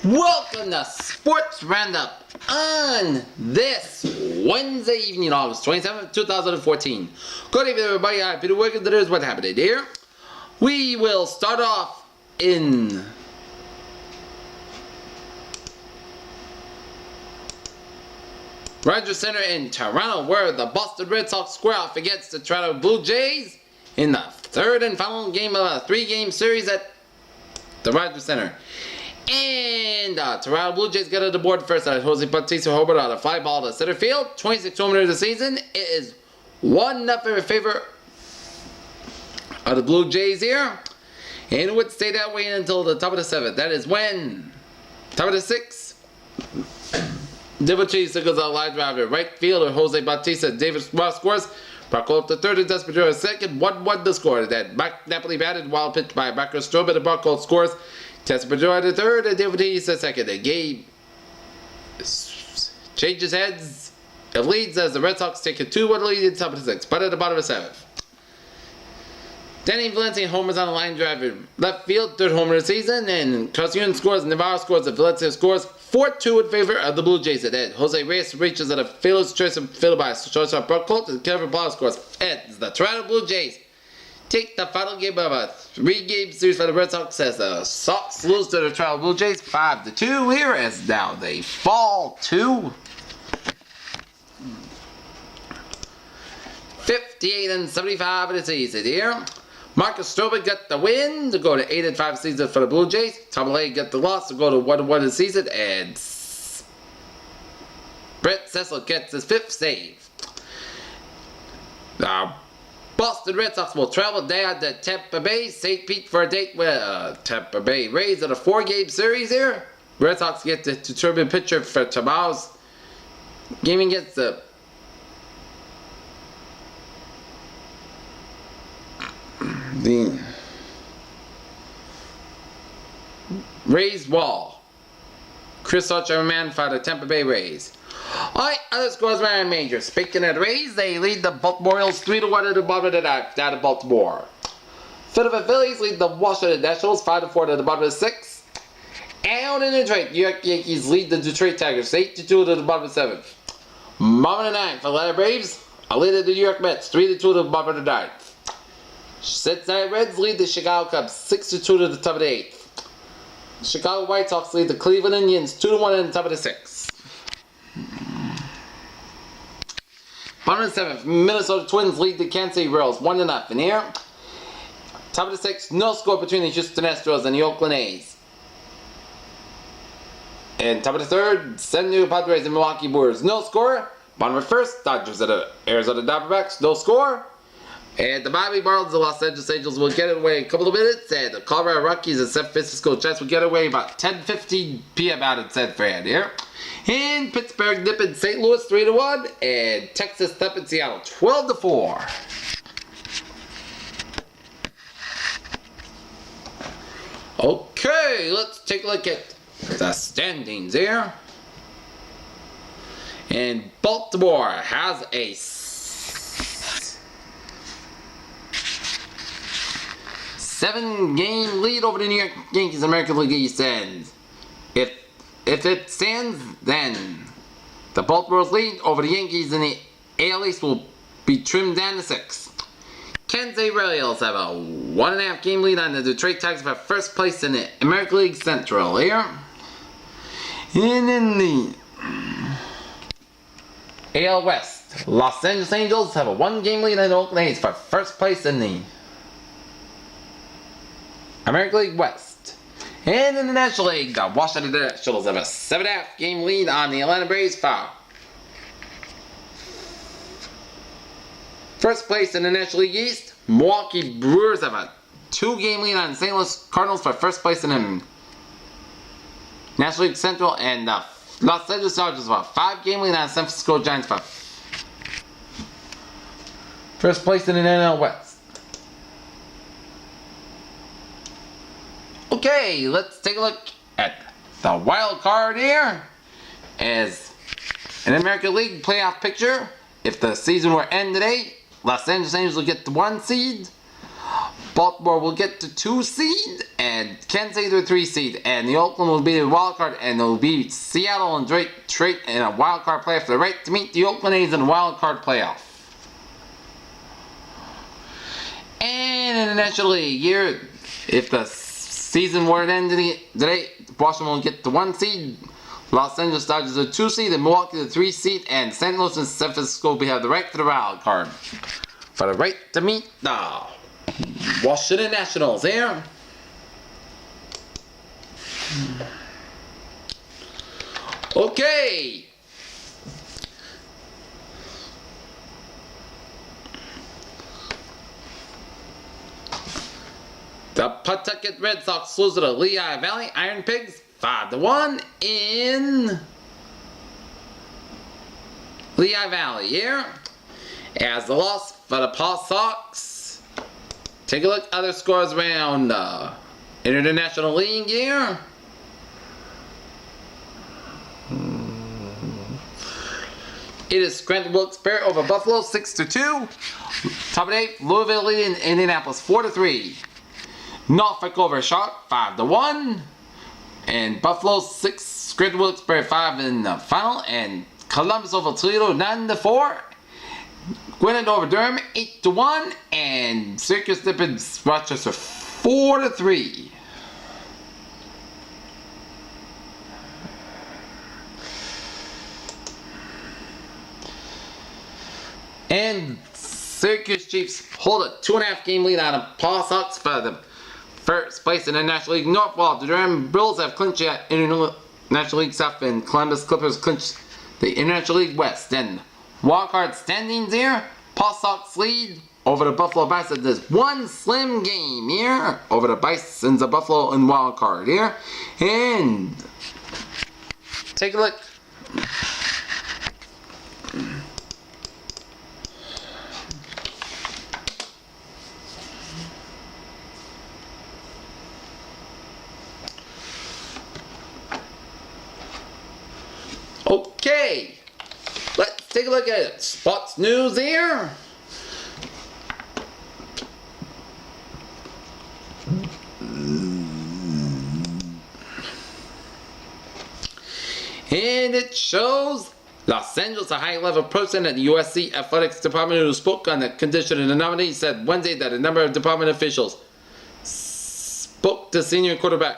Welcome to Sports Roundup on this Wednesday evening, August 27th, 2014. Good evening, everybody. I'm Peter Wiggins. That is what happened here. We will start off in Rogers Center in Toronto, where the Boston Red Sox square off against the Toronto Blue Jays in the third and final game of a three-game series at the Rogers Center. And Toronto Blue Jays get on the board first at Jose Bautista Hobart on a fly ball to center field. 26 home runs of the season. It is 1-0 in favor of the Blue Jays here. And it would stay that way until the top of the seventh. That is when, top of the sixth, David Bautista goes out line drive to right fielder Jose Bautista. David Ross scores. Barco up to third and Desperado second. 1-1 the score. That Napoli batted wild pitch by Backer Strobe, and Barco scores. Desperado at the third and David Bautista second. The game changes heads. It leads as the Red Sox take a 2-1 lead in top of the sixth, but at the bottom of the seventh. Danny Valencia homers on a line drive in left field, third homer of the season, and Cosune scores, Navarro scores, and Valencia scores 4-2 in favor of the Blue Jays. And then Jose Reyes reaches at a fielder's choice and fielded by shortstop Burkholt, and Kevin Blau scores. And the Toronto Blue Jays take the final game of a three-game series for the Red Sox as the Sox lose to the Toronto Blue Jays 5-2 here, as now they fall to 58-75 in the season here. Marcus Stroman got the win to go to 8-5 season for the Blue Jays. Tom Lane got the loss to go to 1-1 in the season, and Brett Cecil gets his fifth save. The Boston Red Sox will travel down to Tampa Bay, St. Pete for a date with Tampa Bay Rays in a four-game series here. Red Sox get the determined pitcher for tomorrow's game against the Rays wall. Chris Archer man for the Tampa Bay Rays. Alright, other scores very major. Speaking of the Rays, they lead the Baltimore Orioles 3-1 at the bottom of the ninth down to Baltimore. Philadelphia Phillies lead the Washington Nationals 5-4 at the bottom of the sixth. Out in Detroit, New York Yankees lead the Detroit Tigers 8-2 at the bottom of the seventh. Bottom of the ninth, Atlanta Braves lead the New York Mets 3-2 at the bottom of the ninth. Cincinnati Reds lead the Chicago Cubs 6-2 to the top of the eighth. Chicago White Sox lead the Cleveland Indians 2-1 at the top of the sixth. Bottom of the seventh, Minnesota Twins lead the Kansas City Royals 1-0 here. Top of the sixth, no score between the Houston Astros and the Oakland A's. And top of the third, San Diego Padres and Milwaukee Brewers, no score. Bottom of the first, Dodgers at the Arizona Diamondbacks, no score. And the Miami Marlins, the Los Angeles Angels will get it away in a couple of minutes, and the Colorado Rockies and San Francisco Giants will get away about 10:15 p.m. out in San Fran here. In Pittsburgh, nipping St. Louis 3-1, and Texas nipping Seattle 12-4. Okay, let's take a look at the standings here. And Baltimore has a 7-game lead over the New York Yankees American League East, and if it stands, then the Baltimore's lead over the Yankees in the AL East will be trimmed down to 6. Kansas City Royals have a 1.5 game lead on the Detroit Tigers for first place in the American League Central here. And in the AL West, Los Angeles Angels have a 1-game lead on the Oakland A's for first place in the American League West. And in the National League, the Washington Nationals have a 7.5 game lead on the Atlanta Braves for first place in the National League East. Milwaukee Brewers have a 2-game lead on the St. Louis Cardinals for first place in the National League Central. And the Los Angeles Dodgers have a 5-game lead on the San Francisco Giants for first place in the NL West. Okay, let's take a look at the wild card here. As an American League playoff picture, if the season were to end today, Los Angeles Angels will get the 1 seed. Baltimore will get the 2 seed, and Kansas City the 3 seed, and the Oakland will be the wild card, and it will be Seattle and Detroit in a wild card playoff for the right to meet the Oakland A's in a wild card playoff. And in the National League here, if the season were to end today, Washington will get the 1 seed, Los Angeles Dodgers the 2 seed, and Milwaukee the 3 seed, and St. Louis and San Francisco will have the right to the wild card for the right to meet the Washington Nationals here. Okay. The Pawtucket Red Sox lose to the Lehigh Valley Iron Pigs 5-1 in Lehigh Valley here. As the loss for the Paw Sox. Take a look at other scores around the International League here. It is Scranton Wilkes-Barre over Buffalo 6-2. Top of 8, Louisville leading Indianapolis 4-3. Norfolk over Charlotte 5-1. And Buffalo 6, Scranton Wilkes-Barre 5 in the final. And Columbus over Toledo 9-4. Gwinnett over Durham 8-1. And Syracuse dipped Rochester 4-3. And Syracuse Chiefs hold a 2.5 game lead on the Paw Sox for the first place in the National League North, while the Durham Bulls have clinched the International League South, and Columbus Clippers clinched the International League West. And wildcard standings here, Paw Sox lead over the Buffalo Bisons. There's one slim game here over the Bisons of Buffalo in wildcard here. And take a look. Okay, let's take a look at sports news here. And it shows Los Angeles, a high-level person at the USC Athletics Department who spoke on the condition of the nominee, said Wednesday that a number of department officials spoke to senior quarterback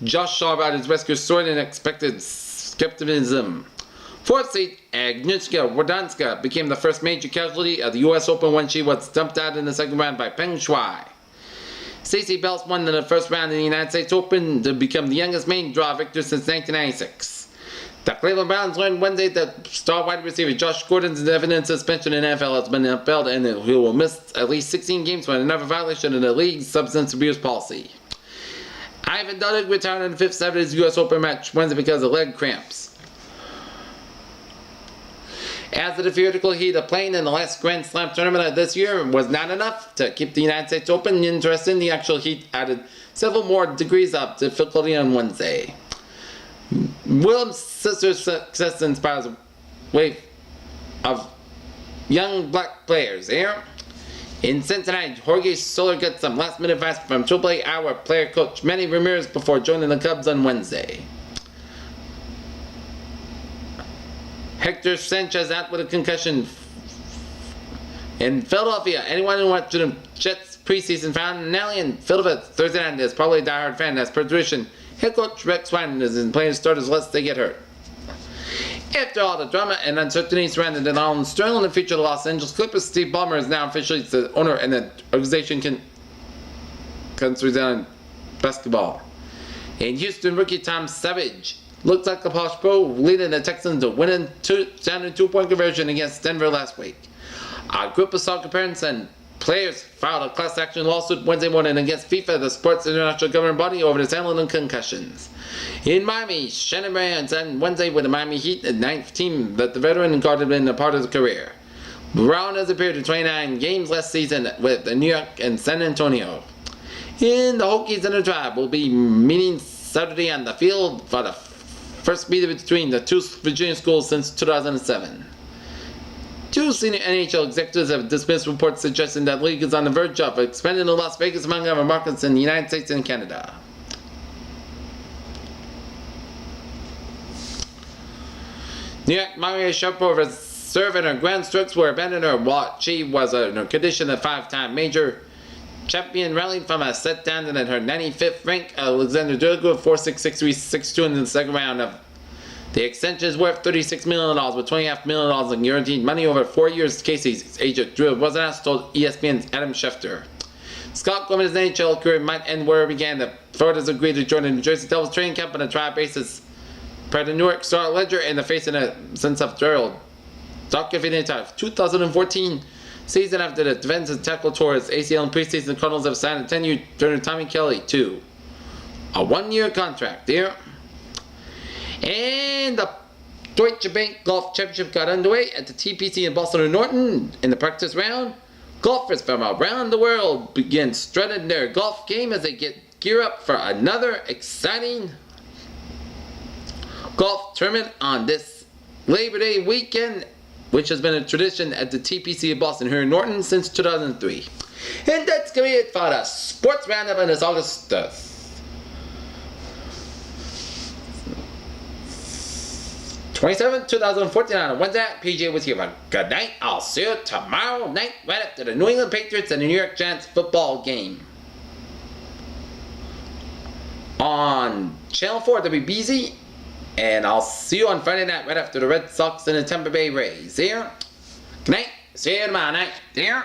Josh Shaw about his rescue story and expected skepticism. Fourth seed Agnieszka Radwanska became the first major casualty of the U.S. Open when she was dumped out in the second round by Peng Shuai. Stacey Bells won in the first round in the United States Open to become the youngest main draw victor since 1996. The Cleveland Browns learned Wednesday that star wide receiver Josh Gordon's indefinite suspension in the NFL has been upheld, and he will miss at least 16 games for another violation of the league's substance abuse policy. Ivan Dodig retired in the fifth set of his U.S. Open match Wednesday because of leg cramps. As the theoretical heat of playing in the last Grand Slam tournament of this year was not enough to keep the United States Open interesting, the actual heat added several more degrees of difficulty on Wednesday. Williams' sister's success inspires a wave of young black players here. In Cincinnati, Jorge Soler gets some last-minute advice from AAA Iowa player coach Manny Ramirez before joining the Cubs on Wednesday. Hector Sanchez out with a concussion. In Philadelphia, anyone who watched the Jets preseason finale in Philadelphia Thursday night is probably a diehard fan. As per tradition, head coach Rex Ryan is playing starters lest they get hurt. After all the drama and uncertainty surrounding the Donald Sterling and the future of the Los Angeles Clippers, Steve Ballmer is now officially the owner, and the organization can resign basketball. In Houston, rookie Tom Savage looks like a posh pro, leading the Texans to winning down a 2-point conversion against Denver last week. A group of soccer parents and players filed a class action lawsuit Wednesday morning against FIFA, the sports international governing body, over the handling of concussions. In Miami, Shannon Brown signed Wednesday with the Miami Heat, the 9th team that the veteran guarded in a part of his career. Brown has appeared in 29 games last season with New York and San Antonio. And the Hokies and the Tribe will be meeting Saturday on the field for the first meeting between the two Virginia schools since 2007. Two senior NHL executives have dismissed reports suggesting that the league is on the verge of expanding to Las Vegas, among other markets in the United States and Canada. New York Maria Sharapova serving her grand strokes were abandoned her while she was in her condition a five-time major champion, rallied from a set down at her 95th rank. Alexander Durgo 4-6-6-3-6-2 in the second round of the extension is worth $36 million with $20.5 million in guaranteed money over 4 years. Casey's agent Drew Wasanass told ESPN's Adam Schefter. Scott Gomez's NHL career might end where it began. The Floridas agreed to join the New Jersey Devils training camp on a trial basis per the New York Star Ledger in the face of a sense of Gerald. Documented in 2014 season after the defensive tackle tore his ACL in preseason, the Cardinals have signed a 10-year Turner Tommy Kelly to a 1-year contract there. And the Deutsche Bank Golf Championship got underway at the TPC in Boston and Norton. In the practice round, golfers from around the world begin strutting their golf game as they get gear up for another exciting golf tournament on this Labor Day weekend, which has been a tradition at the TPC of Boston here in Norton since 2003. And that's going to be it for the Sports Roundup on this August 27th, 2014 on a Wednesday. PJ was here. Good night. I'll see you tomorrow night right after the New England Patriots and the New York Giants football game on Channel 4 WBZ. And I'll see you on Friday night right after the Red Sox and the Tampa Bay Rays. Here. Good night. See you tomorrow night. Here.